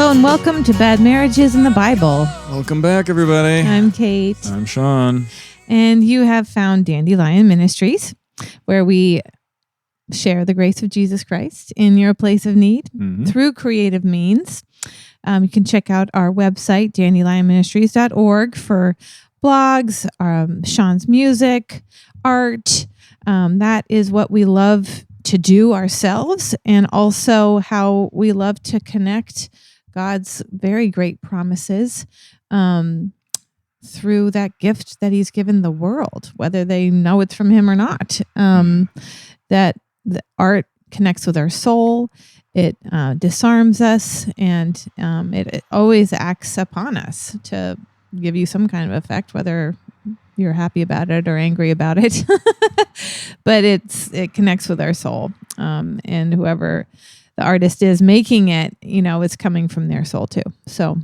Hello and welcome to Bad Marriages in the Bible. Welcome back, everybody. I'm Kate. I'm Sean. And you have found Dandelion Ministries, where we share the grace of Jesus Christ in your place of need through creative means. You can check out our website, dandelionministries.org, for blogs, Sean's music, art. That is what we love to do ourselves, and also how we love to connect God's very great promises through that gift that he's given the world, whether they know it's from him or not. That the art connects with our soul. It disarms us, and it always acts upon us to give you some kind of effect, whether you're happy about it or angry about it. But it connects with our soul. And whoever the artist is making it, it's coming from their soul too. So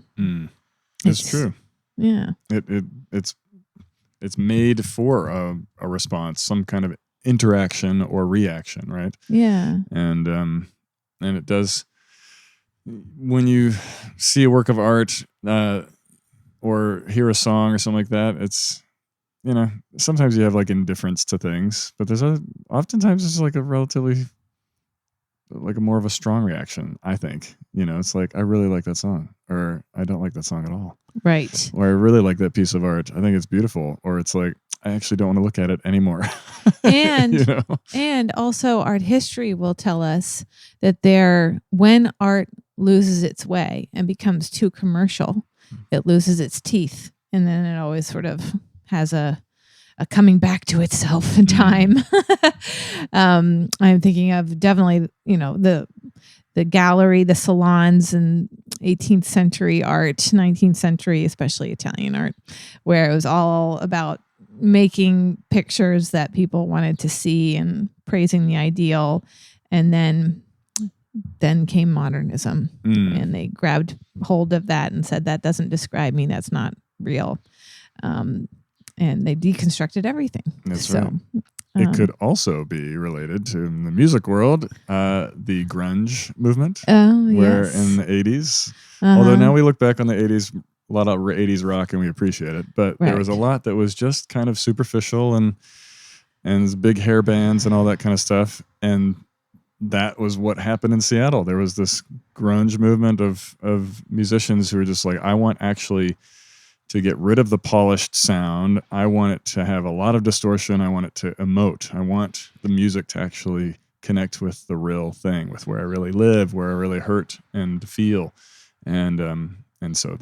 it's true. Yeah. It's made for a response, some kind of interaction or reaction, right? Yeah. And it does, when you see a work of art or hear a song or something like that, it's, sometimes you have like indifference to things, but oftentimes it's like a relatively, like a more of a strong reaction, I think. It's like, I really like that song, or I don't like that song at all. Right. Or I really like that piece of art. I think it's beautiful. Or it's like, I actually don't want to look at it anymore. And and also art history will tell us that when art loses its way and becomes too commercial, it loses its teeth. And then it always sort of has a coming back to itself in time. I'm thinking of definitely, the gallery, the salons, and 18th century art, 19th century, especially Italian art, where it was all about making pictures that people wanted to see and praising the ideal. And then came modernism, and they grabbed hold of that and said, that doesn't describe me. That's not real. And they deconstructed everything. That's right. It could also be related to, in the music world, the grunge movement. Oh, where yes. in the 80s, although now we look back on the 80s, a lot of 80s rock, and we appreciate it. But there was a lot that was just kind of superficial and big hair bands and all that kind of stuff. And that was what happened in Seattle. There was this grunge movement of musicians who were just like, I want actually to get rid of the polished sound. I want it to have a lot of distortion. I want it to emote. I want the music to actually connect with the real thing, with where I really live, where I really hurt and feel. And so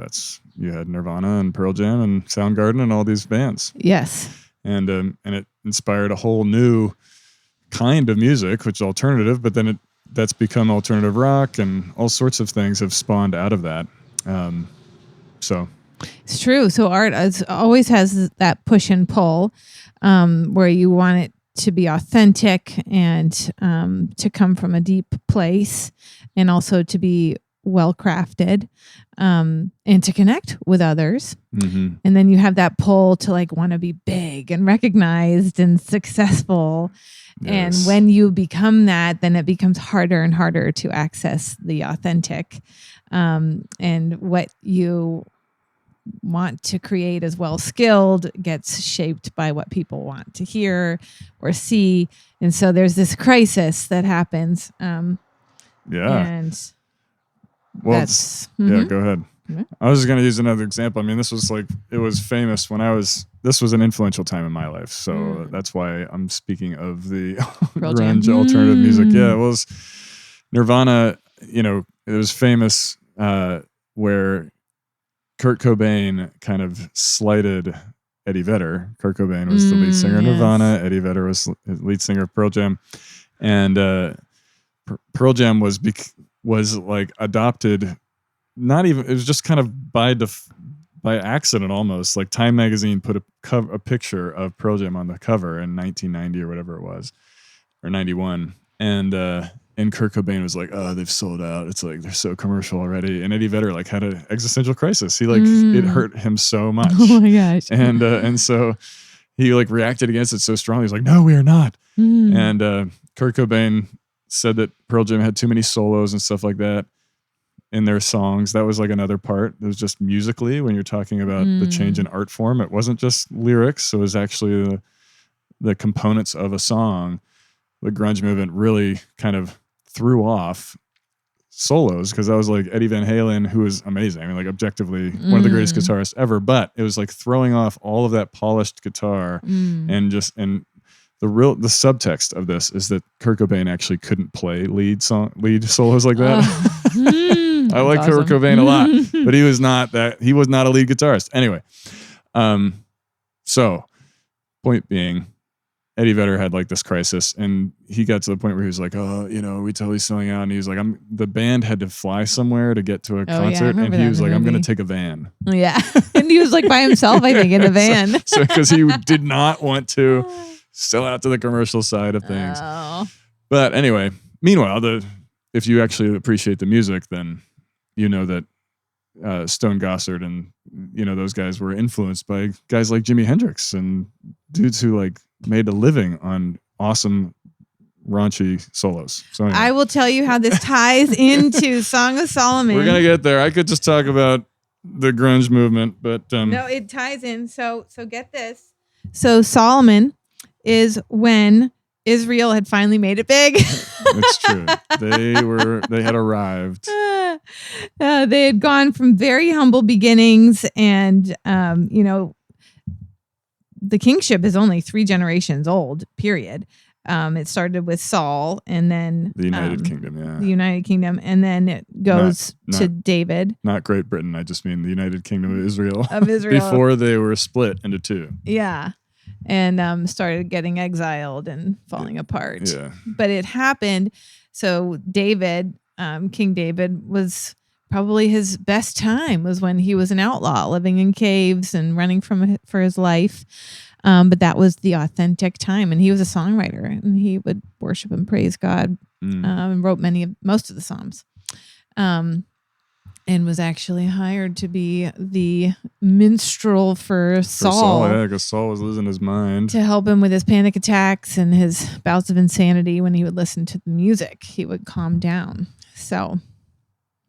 you had Nirvana and Pearl Jam and Soundgarden and all these bands. Yes. And it inspired a whole new kind of music, which is alternative, but then that's become alternative rock, and all sorts of things have spawned out of that. So it's true. So art always has that push and pull, where you want it to be authentic and to come from a deep place, and also to be well crafted, and to connect with others. And then you have that pull to like want to be big and recognized and successful. Yes. And when you become that, then it becomes harder and harder to access the authentic, and what you want to create as well skilled gets shaped by what people want to hear or see. And so there's this crisis that happens. And go ahead. I was just going to use another example. I mean, this was it was famous this was an influential time in my life. So that's why I'm speaking of the grunge alternative music. Yeah, it was Nirvana, it was famous where Kurt Cobain kind of slighted Eddie Vedder. Kurt Cobain was the lead singer of Nirvana. Eddie Vedder was the lead singer of Pearl Jam. And Pearl Jam was like adopted, it was just kind of by accident almost. Like Time magazine put a picture of Pearl Jam on the cover in 1990 or whatever it was, or 91. And Kurt Cobain was like, oh, they've sold out. It's like, they're so commercial already. And Eddie Vedder had an existential crisis. He it hurt him so much. Oh my gosh. And so he reacted against it so strongly. He's like, no, we are not. And Kurt Cobain said that Pearl Jam had too many solos and stuff like that. in their songs. That was like another part. It was just musically, when you're talking about the change in art form, it wasn't just lyrics. It was actually the components of a song. The grunge movement really kind of threw off solos, because that was like Eddie Van Halen, who was amazing. I mean, like objectively one of the greatest guitarists ever, but it was like throwing off all of that polished guitar and the subtext of this is that Kurt Cobain actually couldn't play lead solos like that. I like awesome. Kurt Cobain a lot, but he was not a lead guitarist. Anyway, so point being, Eddie Vedder had like this crisis, and he got to the point where he was like, "Oh, we totally selling out." And he was like, the band had to fly somewhere to get to a concert, and he was like, "I'm going to take a van." Yeah, and he was like by himself, I think, in the van. so because he did not want to sell out to the commercial side of things. Oh. But anyway, meanwhile, if you actually appreciate the music, then you know that Stone Gossard and those guys were influenced by guys like Jimi Hendrix and dudes who like made a living on awesome raunchy solos. So anyway. I will tell you how this ties into Song of Solomon. We're gonna get there. I could just talk about the grunge movement, but no, it ties in. So get this. So Solomon is when Israel had finally made it big. It's true. They had arrived. They had gone from very humble beginnings, and the kingship is only 3 generations old, period. It started with Saul, and then the United Kingdom, yeah. The United Kingdom, and then it goes to David. Not Great Britain, I just mean the United Kingdom of Israel. Before they were split into 2. Yeah. And started getting exiled and falling apart. Yeah. But it happened. So David, King David, was probably his best time was when he was an outlaw living in caves and running for his life. But that was the authentic time. And he was a songwriter, and he would worship and praise God and wrote most of the Psalms. And was actually hired to be the minstrel for Saul. Yeah, because Saul was losing his mind. To help him with his panic attacks and his bouts of insanity. When he would listen to the music, he would calm down. So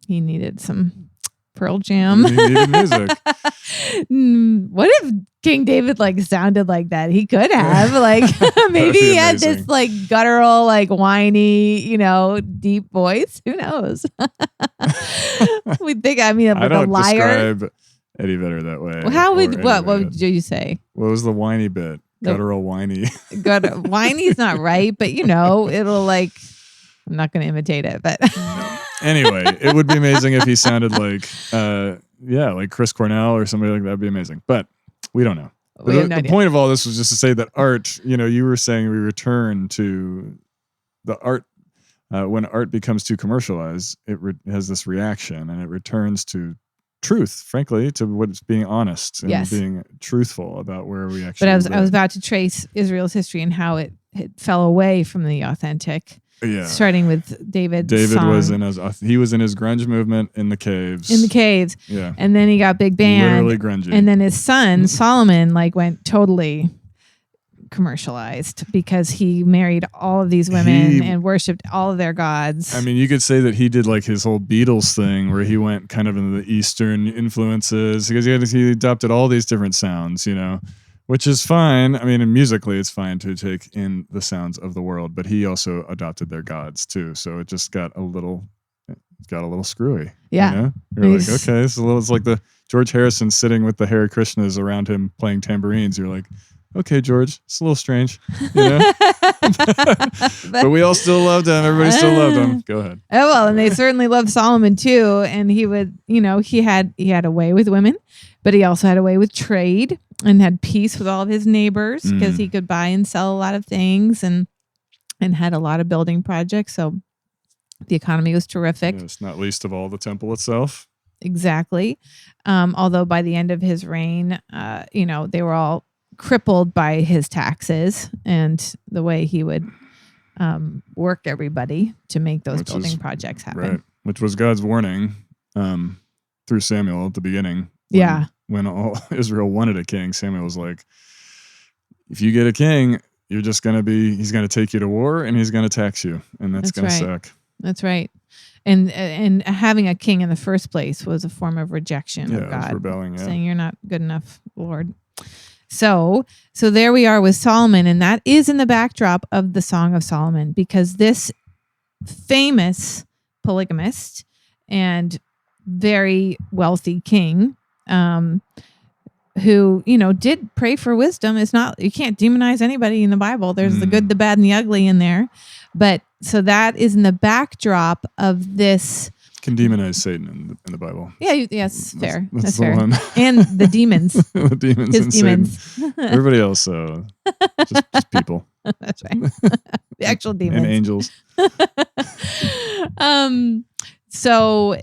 he needed some Pearl Jam. He needed music. What if King David sounded like that? He could have maybe he had this guttural, whiny, deep voice. Who knows? We think. I mean, I don't a liar. describe Eddie Vedder that way. Well, how would what would you say? What was the whiny bit? Guttural whiny. Whiny's not right, but it'll I'm not going to imitate it, but. Anyway, it would be amazing if he sounded like Chris Cornell or somebody like that. Would be amazing, but we don't know. The point of all this was just to say that art, you were saying we return to the art when art becomes too commercialized, it has this reaction, and it returns to truth, frankly, to what's being honest and being truthful about where we actually live. But I was about to trace Israel's history and how it fell away from the authentic. Yeah. Starting with David. David was in his grunge movement in the caves. Yeah. And then he got big band. Literally grungy. And then his son, Solomon, went totally commercialized because he married all of these women and worshipped all of their gods. I mean, you could say that he did his whole Beatles thing where he went kind of into the Eastern influences because he adopted all these different sounds, which is fine. I mean, musically, it's fine to take in the sounds of the world, but he also adopted their gods too. So it just got a little screwy. Yeah. You're like, okay, it's like the George Harrison sitting with the Hare Krishnas around him playing tambourines. You're like, okay, George, it's a little strange, but we all still loved him. Everybody still loved him. Go ahead. Oh, well, and they certainly loved Solomon too. And he would, he had a way with women, but he also had a way with trade and had peace with all of his neighbors because he could buy and sell a lot of things and had a lot of building projects. So the economy was terrific. Yes, not least of all the temple itself. Exactly. Although by the end of his reign, they were all crippled by his taxes and the way he would work everybody to make those building projects happen. Right. Which was God's warning through Samuel at the beginning. When all Israel wanted a king, Samuel was like, if you get a king, he's going to take you to war and he's going to tax you. And that's going to suck. That's right. And having a king in the first place was a form of rejection of God, rebelling, saying you're not good enough, Lord. So there we are with Solomon, and that is in the backdrop of the Song of Solomon, because this famous polygamist and very wealthy king, who, did pray for wisdom. It's not, you can't demonize anybody in the Bible. There's the good, the bad, and the ugly in there. But so that is in the backdrop of this. Can demonize Satan in the Bible. Yeah, yes, fair. That's the fair. one. And the demons. The demons. His and demons. Satan. Everybody else, just people. That's right. The actual demons. And angels. So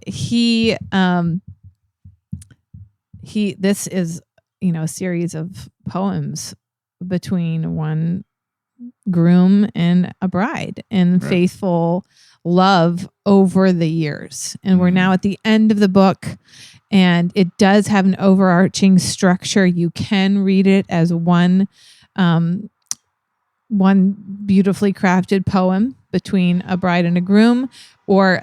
this is, a series of poems between one groom and a bride, and faithful love over the years. And we're now at the end of the book, and it does have an overarching structure. You can read it as one beautifully crafted poem between a bride and a groom, or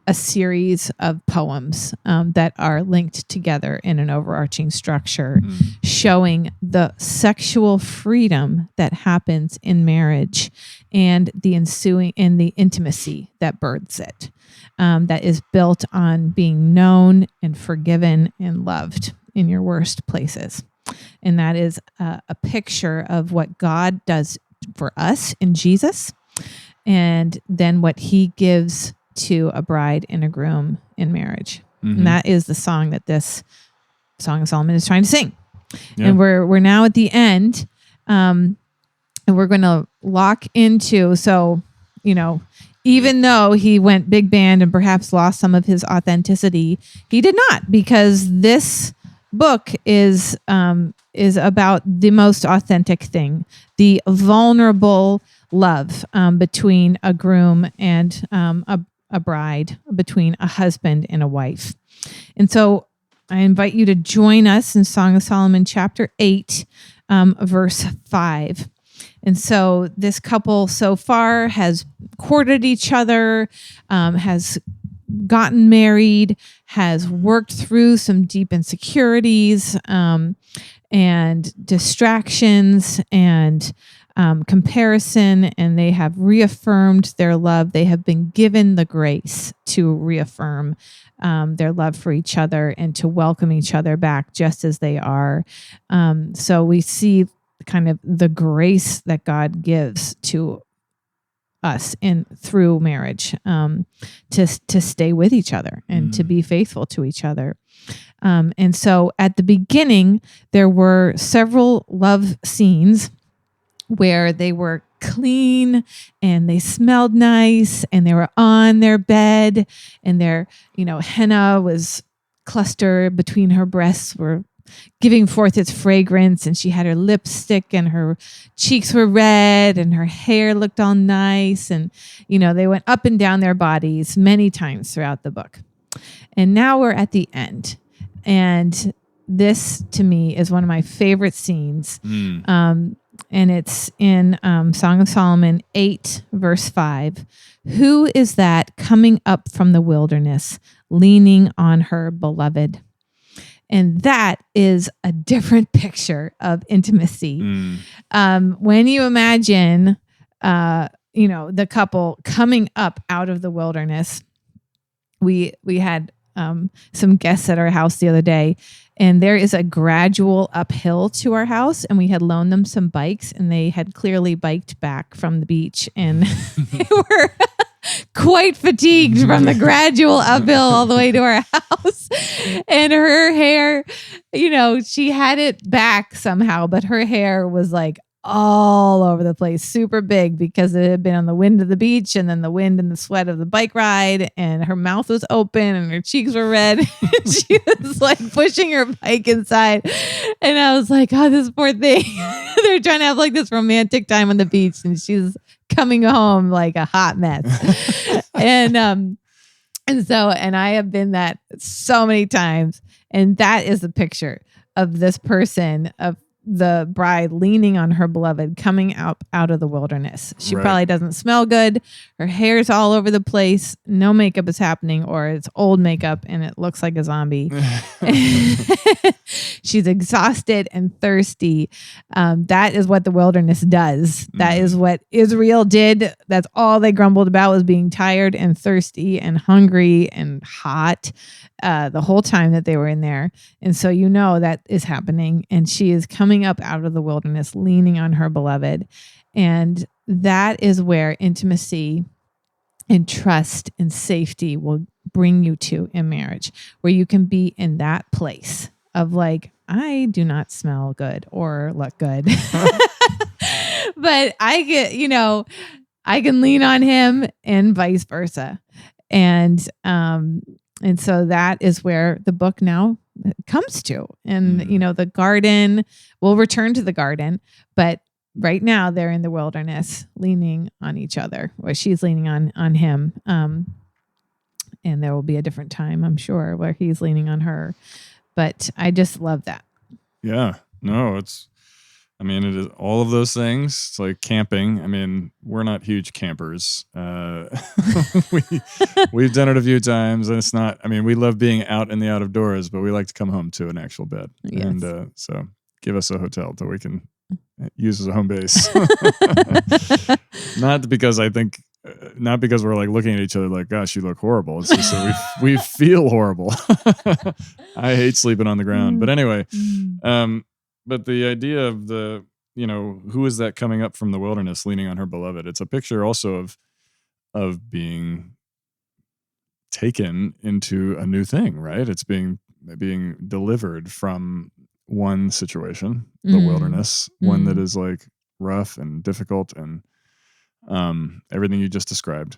a series of poems that are linked together in an overarching structure, showing the sexual freedom that happens in marriage and the ensuing and the intimacy that births it, that is built on being known and forgiven and loved in your worst places. And that is a picture of what God does for us in Jesus, and then what he gives to a bride and a groom in marriage. And that is the song that this Song of Solomon is trying to sing. Yeah. And we're now at the end, and we're going to lock into, even though he went big band and perhaps lost some of his authenticity, he did not, because this book is about the most authentic thing, the vulnerable love between a groom and a bride, between a husband and a wife. And so I invite you to join us in Song of Solomon chapter 8, verse 5. And so this couple so far has courted each other, has gotten married, has worked through some deep insecurities and distractions and comparison, and they have reaffirmed their love. They have been given the grace to reaffirm their love for each other and to welcome each other back just as they are. So we see kind of the grace that God gives to us through marriage, to stay with each other and to be faithful to each other. And so at the beginning, there were several love scenes where they were clean and they smelled nice and they were on their bed, and their, henna was clustered between her breasts, were giving forth its fragrance, and she had her lipstick and her cheeks were red and her hair looked all nice. And, they went up and down their bodies many times throughout the book. And now we're at the end. And this, to me, is one of my favorite scenes. And it's in Song of Solomon 8, verse 5. Who is that coming up from the wilderness, leaning on her beloved? And that is a different picture of intimacy. When you imagine, the couple coming up out of the wilderness, we had some guests at our house the other day, and there is a gradual uphill to our house, and we had loaned them some bikes, and they had clearly biked back from the beach, and they were quite fatigued from the gradual uphill all the way to our house. And her hair, she had it back somehow, but her hair was like all over the place, super big, because it had been on the wind of the beach and then the wind and the sweat of the bike ride, and her mouth was open and her cheeks were red. She was like pushing her bike inside, and I was like, oh, this poor thing. They're trying to have like this romantic time on the beach, and she's coming home like a hot mess. And I have been that so many times, and that is the picture of this person, of the bride leaning on her beloved, coming out of the wilderness. She probably doesn't smell good. Her hair's all over the place. No makeup is happening, or it's old makeup and it looks like a zombie. She's exhausted and thirsty. That is what the wilderness does. That is what Israel did. That's all they grumbled about, was being tired and thirsty and hungry and hot the whole time that they were in there. And so that is happening. And she is coming up out of the wilderness, leaning on her beloved. And that is where intimacy and trust and safety will bring you to in marriage, where you can be in that place of like, I do not smell good or look good, but I get, I can lean on him and vice versa. And so that is where the book now comes to. And, the garden, we'll return to the garden, but right now they're in the wilderness leaning on each other, or she's leaning on him. And there will be a different time, I'm sure, where he's leaning on her. But I just love that. Yeah. No, it is all of those things. It's like camping. I mean, we're not huge campers. We've done it a few times, and it's not, we love being out in the out of doors, but we like to come home to an actual bed. Yes. And so give us a hotel that we can use as a home base. Not because we're like looking at each other like, gosh, you look horrible. It's just that we feel horrible. I hate sleeping on the ground. But anyway, but the idea of the, who is that coming up from the wilderness leaning on her beloved? It's a picture also of being taken into a new thing, right? It's being delivered from one situation, the wilderness, one that is like rough and difficult and everything you just described,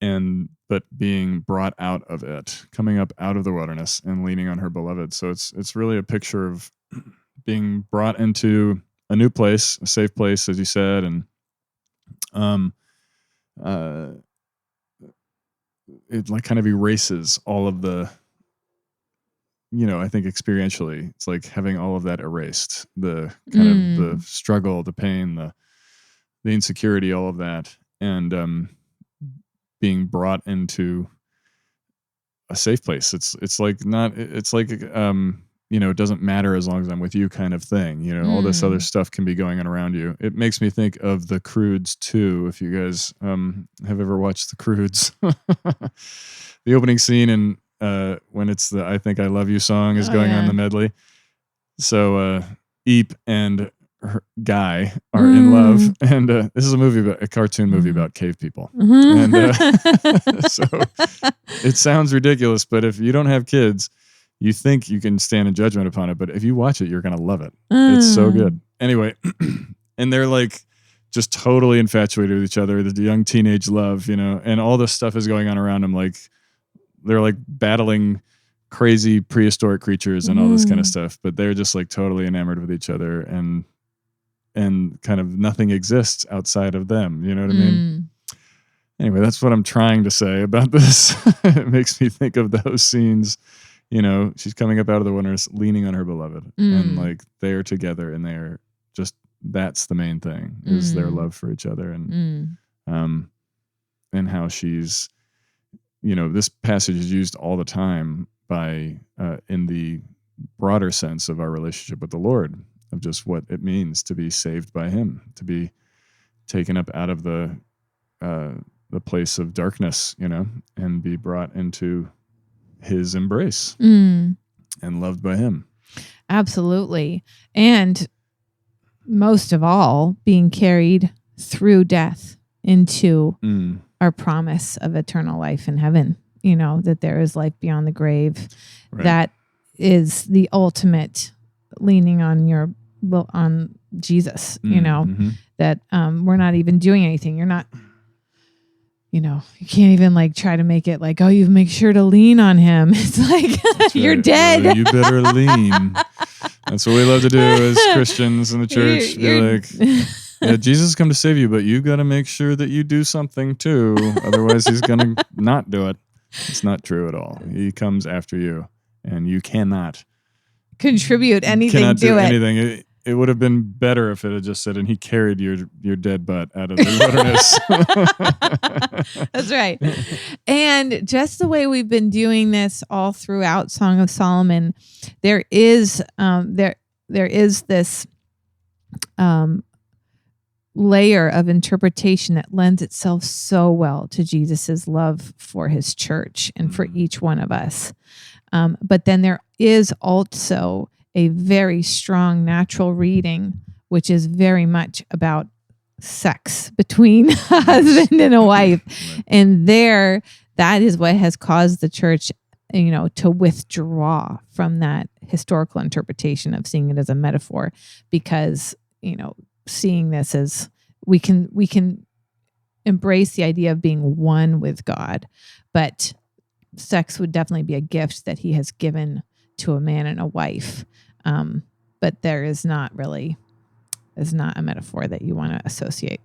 but being brought out of it, coming up out of the wilderness and leaning on her beloved. So it's really a picture of being brought into a new place, a safe place, as you said, and it like kind of erases all of the, I think experientially, it's like having all of that erased, the kind of the struggle, the pain, the insecurity, all of that, and being brought into a safe place. It's like not. It's like it doesn't matter as long as I'm with you, kind of thing. All this other stuff can be going on around you. It makes me think of The Croods too. If you guys have ever watched The Croods, the opening scene and when it's the "I Think I Love You" song is going on the medley. So Eep and her Guy are in love, and this is a cartoon movie about cave people. And so it sounds ridiculous, but if you don't have kids, you think you can stand in judgment upon it, but if you watch it, you're gonna love it. It's so good. Anyway, and they're like just totally infatuated with each other, the young teenage love, and all this stuff is going on around them, like they're like battling crazy prehistoric creatures and all this kind of stuff, but they're just like totally enamored with each other, and kind of nothing exists outside of them. You know what I mean? Anyway, that's what I'm trying to say about this. It makes me think of those scenes. She's coming up out of the wilderness, leaning on her beloved, and like they're together, and they're just, that's the main thing, is their love for each other, and how she's, this passage is used all the time by in the broader sense of our relationship with the Lord, of just what it means to be saved by Him, to be taken up out of the place of darkness, and be brought into His embrace and loved by Him. Absolutely. And most of all, being carried through death into our promise of eternal life in heaven, that there is life beyond the grave. Right. That is the ultimate leaning on Jesus, that we're not even doing anything. You're not, you can't even like try to make it like, oh, you make sure to lean on him. It's like, you're dead. Well, you better lean. That's what we love to do as Christians in the church. Be like, yeah, Jesus has come to save you, but you got to make sure that you do something too. Otherwise, He's going to not do it. It's not true at all. He comes after you, and you cannot contribute anything to it. Anything. it would have been better if it had just said, and he carried your dead butt out of the wilderness. That's right. And just the way we've been doing this all throughout Song of Solomon, there is this layer of interpretation that lends itself so well to Jesus's love for his church and for each one of us. But then there is also a very strong natural reading, which is very much about sex between a husband and a wife. Right. And that is what has caused the church, to withdraw from that historical interpretation of seeing it as a metaphor, because, seeing this as we can embrace the idea of being one with God, but sex would definitely be a gift that he has given to a man and a wife. But there is not a metaphor that you want to associate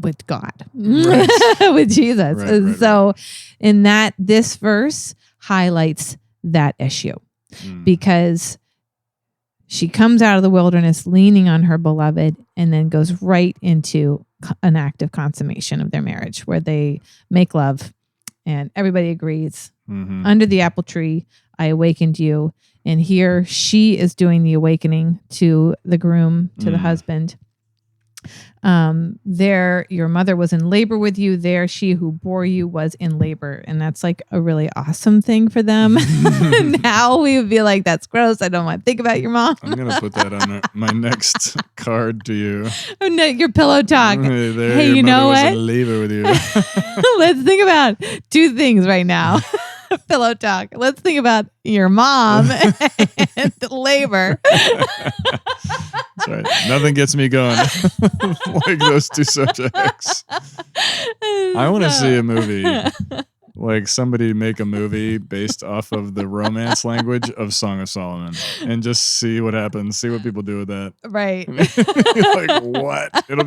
with God, right. with Jesus. Right, so in that, this verse highlights that issue because she comes out of the wilderness leaning on her beloved and then goes right into an act of consummation of their marriage where they make love and everybody agrees. Mm-hmm. Under the apple tree, I awakened you. And here she is doing the awakening to the groom, to the husband. There, your mother was in labor with you. There, she who bore you was in labor. And that's like a really awesome thing for them. Now we would be like, that's gross. I don't want to think about your mom. I'm going to put that on my next card to you. Oh, no, your pillow talk. Hey, you know what? Was in labor with you. Let's think about two things right now. Pillow talk. Let's think about your mom and labor. That's right. Nothing gets me going like those two subjects. I want to see a movie, like somebody make a movie based off of the romance language of Song of Solomon and just see what happens, see what people do with that. Right. Like what? It'd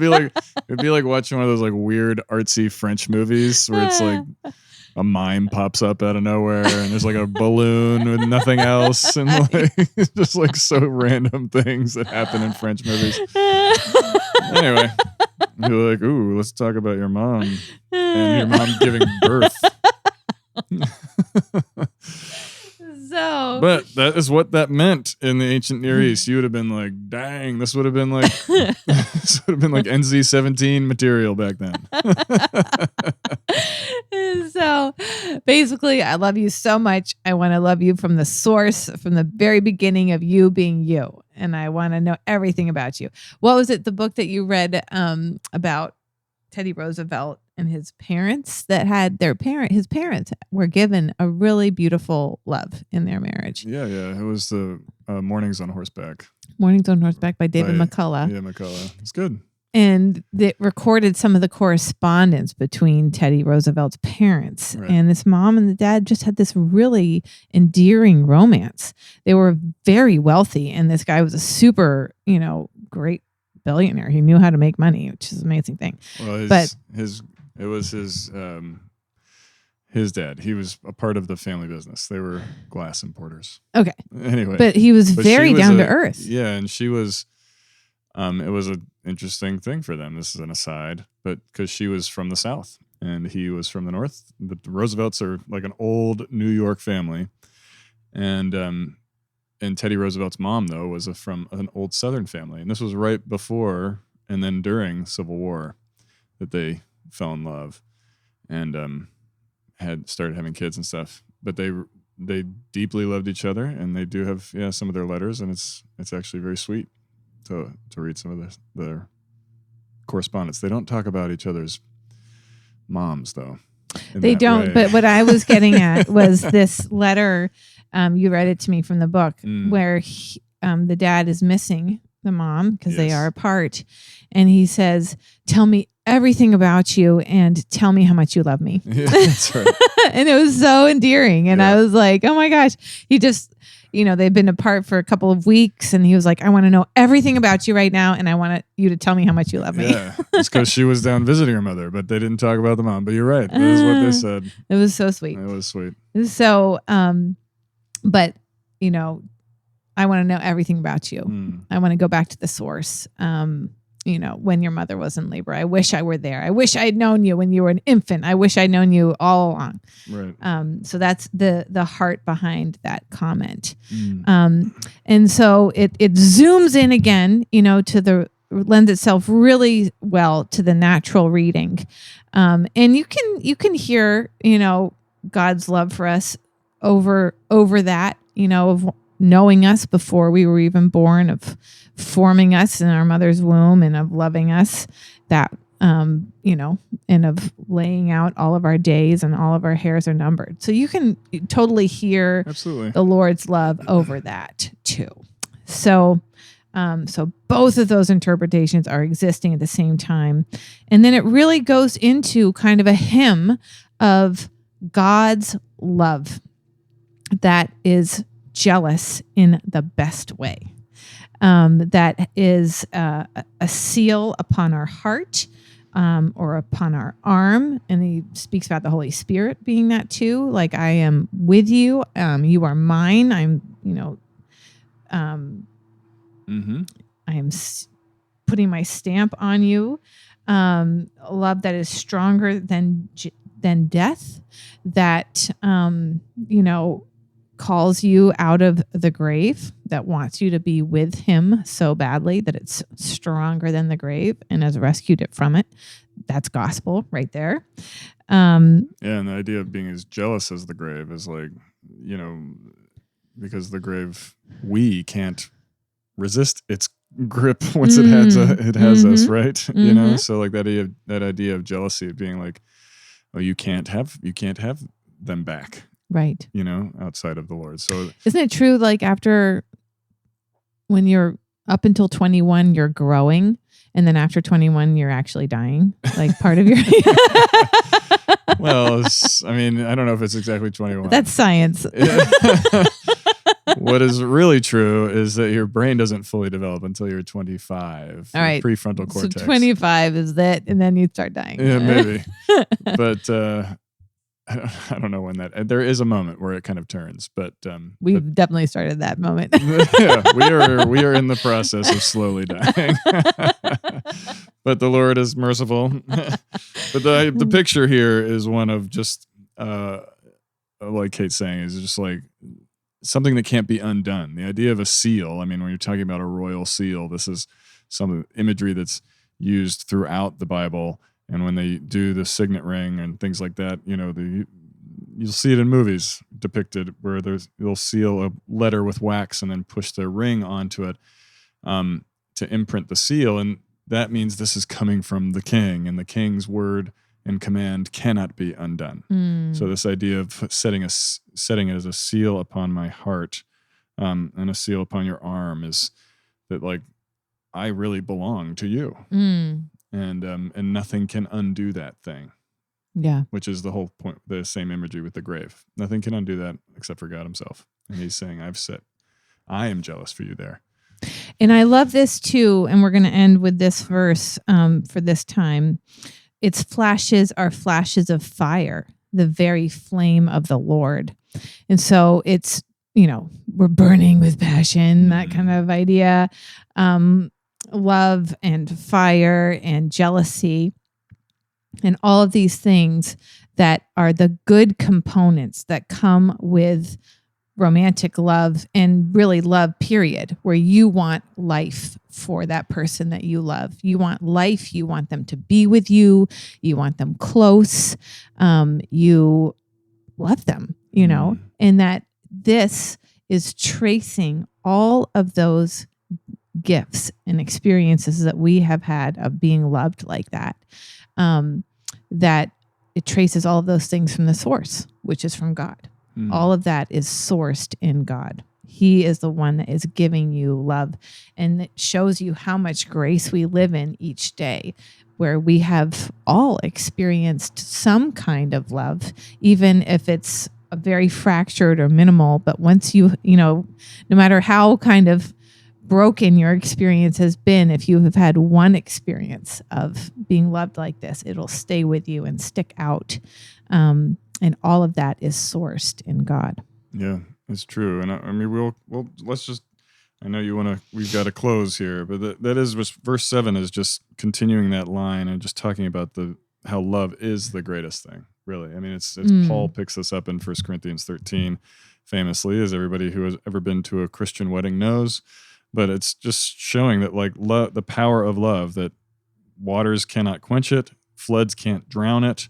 be like watching one of those like weird artsy French movies where it's like a mime pops up out of nowhere and there's like a balloon with nothing else and like just like so random things that happen in French movies. Anyway, you're like, ooh, let's talk about your mom and your mom giving birth. But that is what that meant in the ancient Near East. You would have been like, dang, this would have been like NC-17 material back then. So basically, I love you so much. I want to love you from the source, from the very beginning of you being you. And I want to know everything about you. What was it, the book that you read about Teddy Roosevelt and his parents that had his parents were given a really beautiful love in their marriage. Yeah. It was the Mornings on Horseback. Mornings on Horseback by David McCullough. Yeah, McCullough. It's good. And it recorded some of the correspondence between Teddy Roosevelt's parents. Right. And this mom and the dad just had this really endearing romance. They were very wealthy, and this guy was a super, great billionaire. He knew how to make money, which is an amazing thing. Well, it was his dad. He was a part of the family business. They were glass importers. Okay. Anyway. But he was very down to earth. Yeah, and she was, it was an interesting thing for them. This is an aside, but because she was from the South and he was from the North. The Roosevelts are like an old New York family. And Teddy Roosevelt's mom, though, was from an old Southern family. And this was right before and then during Civil War that they fell in love and had started having kids and stuff. But they deeply loved each other, and they do have some of their letters, and it's actually very sweet to read some of their correspondence. They don't talk about each other's moms, though. They don't. Way. But what I was getting at was this letter. You read it to me from the book where the dad is missing the mom because they are apart. And he says, tell me everything about you and tell me how much you love me. Yeah, that's right. And it was so endearing. And I was like, oh my gosh. He just, they've been apart for a couple of weeks. And he was like, I want to know everything about you right now. And I want you to tell me how much you love me. Yeah, it's because she was down visiting her mother, but they didn't talk about the mom. But you're right. That is what they said. It was so sweet. It was sweet. So, but, to know everything about you. I want to go back to the source. When your mother was in labor, I wish I were there. I wish I'd known you when you were an infant. I wish I'd known you all along. Right. So that's the heart behind that comment. And so it zooms in again, lends itself really well to the natural reading. And you can hear, God's love for us over that, of knowing us before we were even born, of forming us in our mother's womb, and of loving us, that, and of laying out all of our days, and all of our hairs are numbered. So you can totally hear Absolutely the Lord's love over that too. So both of those interpretations are existing at the same time. And then it really goes into kind of a hymn of God's love that is jealous in the best way. That is a seal upon our heart, or upon our arm. And he speaks about the Holy Spirit being that too. Like, I am with you. You are mine. I'm, I am putting my stamp on you. Love that is stronger than death, that, calls you out of the grave, that wants you to be with him so badly that it's stronger than the grave and has rescued it from it. That's gospel right there. And the idea of being as jealous as the grave is like, because the grave, we can't resist its grip once it has us, right? So like that idea of jealousy being like, oh, you can't have them back, right? Outside of the Lord. So isn't it true? Like, when you're up until 21, you're growing, and then after 21, you're actually dying. Like, part of your. Well, I don't know if it's exactly 21. That's science. What is really true is that your brain doesn't fully develop until you're 25. All right. Prefrontal cortex. So 25 is that, and then you start dying. Yeah, maybe. But I don't know when there is a moment where it kind of turns, but we've definitely started that moment. Yeah, we are in the process of slowly dying. But the Lord is merciful. But the picture here is one of just like Kate's saying, is just like something that can't be undone. The idea of a seal, when you're talking about a royal seal, this is some imagery that's used throughout the Bible. And when they do the signet ring and things like that, you'll see it in movies depicted where they'll seal a letter with wax and then push their ring onto it to imprint the seal. And that means this is coming from the king, and the king's word and command cannot be undone. So this idea of setting it as a seal upon my heart and a seal upon your arm is that, like, I really belong to you. And nothing can undo that thing. Yeah. Which is the whole point, the same imagery with the grave. Nothing can undo that except for God himself. And he's saying, I am jealous for you there. And I love this too, and we're going to end with this verse for this time. Its flashes are flashes of fire, the very flame of the Lord. And so it's, we're burning with passion, that kind of idea. Love and fire and jealousy and all of these things that are the good components that come with romantic love, and really love, period, where you want life for that person that you love. You want life. You want them to be with you. You want them close. You love them, and that this is tracing all of those gifts and experiences that we have had of being loved like that, that it traces all of those things from the source, which is from God. All of that is sourced in God. He is the one that is giving you love, and it shows you how much grace we live in each day, where we have all experienced some kind of love, even if it's a very fractured or minimal. But once no matter how kind of broken your experience has been, if you have had one experience of being loved like this, it'll stay with you and stick out. And all of that is sourced in God. Yeah, it's true. And we'll let's just I know we've got to close here, but that is verse 7 is just continuing that line and just talking about how love is the greatest thing, really. I mean, it's Paul picks this up in 1 Corinthians 13, famously, as everybody who has ever been to a Christian wedding knows. But it's just showing that the power of love, that waters cannot quench it, floods can't drown it.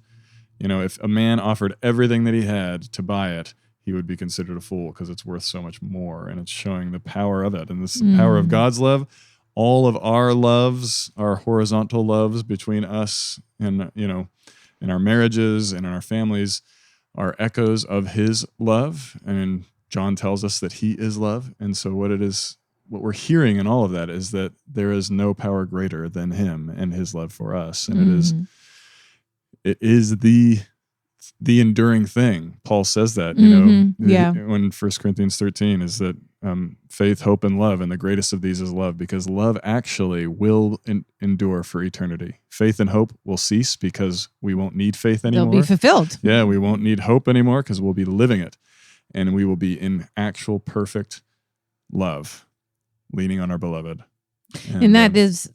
If a man offered everything that he had to buy it, he would be considered a fool because it's worth so much more. And it's showing the power of it. And this is the power of God's love. All of our loves, our horizontal loves between us and, in our marriages and in our families, are echoes of his love. And John tells us that he is love. And so what we're hearing in all of that is that there is no power greater than him and his love for us. And it is the enduring thing. Paul says that, when 1 Corinthians 13 is that faith, hope, and love, and the greatest of these is love, because love actually will endure for eternity. Faith and hope will cease because we won't need faith anymore. They'll be fulfilled. Yeah, we won't need hope anymore because we'll be living it, and we will be in actual perfect love, leaning on our beloved. And that is,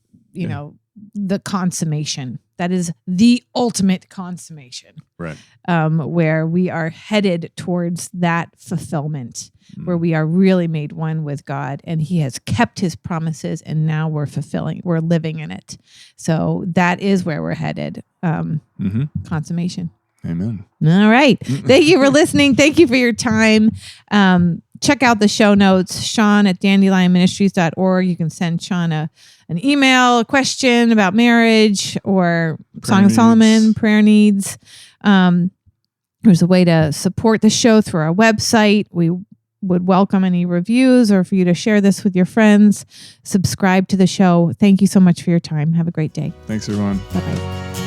the consummation. That is the ultimate consummation. Right. Where we are headed towards that fulfillment, where we are really made one with God, and he has kept his promises, and now we're living in it. So that is where we're headed. Consummation. Amen. All right. Thank you for listening. Thank you for your time. Check out the show notes, Sean at dandelionministries.org. You can send Sean an email, a question about marriage or Song of Solomon, prayer needs. There's a way to support the show through our website. We would welcome any reviews or for you to share this with your friends. Subscribe to the show. Thank you so much for your time. Have a great day. Thanks, everyone. Bye-bye.